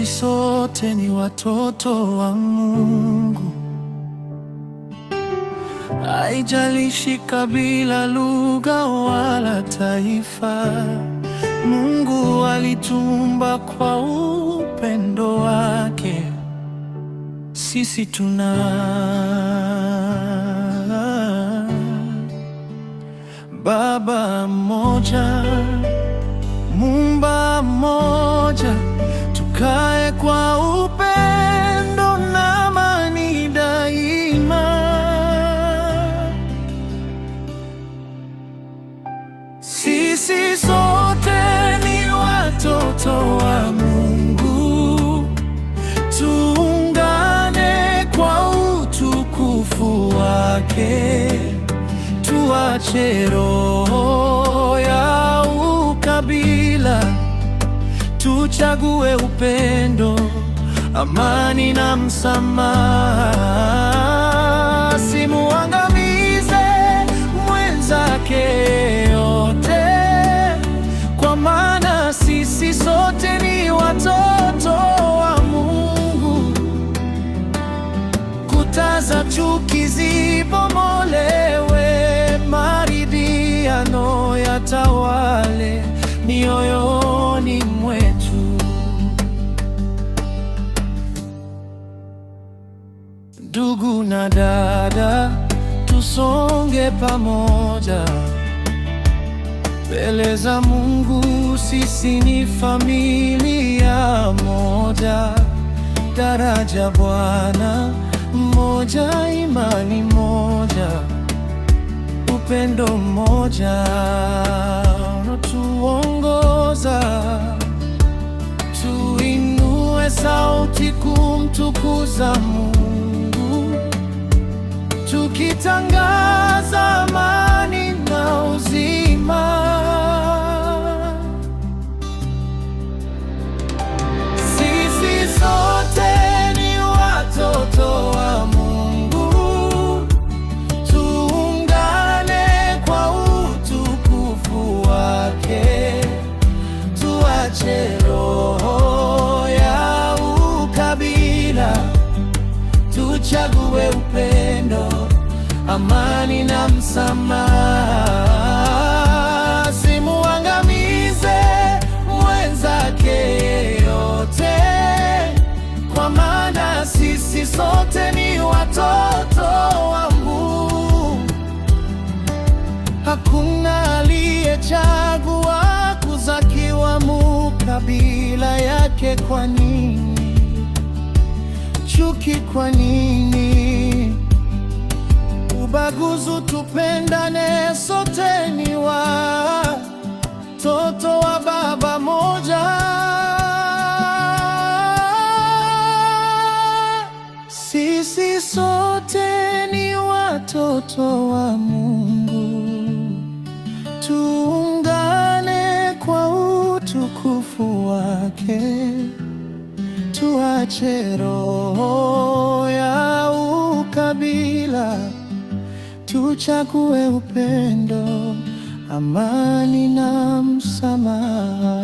sisi sote ni watoto wa Mungu. Haijalishi kabila, lugha wala taifa, Mungu alituumba kwa upendo wake. Sisi tuna Baba mmoja, Muumba mmoja, tukae kwa upendo na amani daima. Sisi sote ni watoto wa Mungu, tuungane kwa utukufu wake. Tuache roho ya ukabila, tuchague upendo, amani na msamaha. Simuangamize mwenzake yote, kwa maana sisi sote ni watoto wa Mungu. Kuta za chuki zibomolewe, maridhiano yatawale mioyoni mwetu. Ndugu na dada, tusonge pamoja mbele za Mungu. Sisi ni familia moja, daraja Bwana mmoja, imani moja, upendo mmoja unatuongoza. Tuinue sauti kumtukuza Mungu, tukitangaza amani na uzima. Sisi sote ni watoto wa Mungu, tuungane kwa utukufu wake. Tuache roho ya ukabila, tuchague upendo, amani na msamaha. Simuangamize mwenzake yote, kwa maana sisi sote ni watoto wa Mungu. Hakuna aliyechagua kuzakiwa mukabila yake. Kwa nini chuki? Kwa nini ubaguzi? Tupendane, sote ni watoto wa Baba moja. Sisi sote ni watoto wa Mungu, tuungane kwa utukufu wake. Tuache roho ya ukabila, tuchague upendo, amani na msamaha.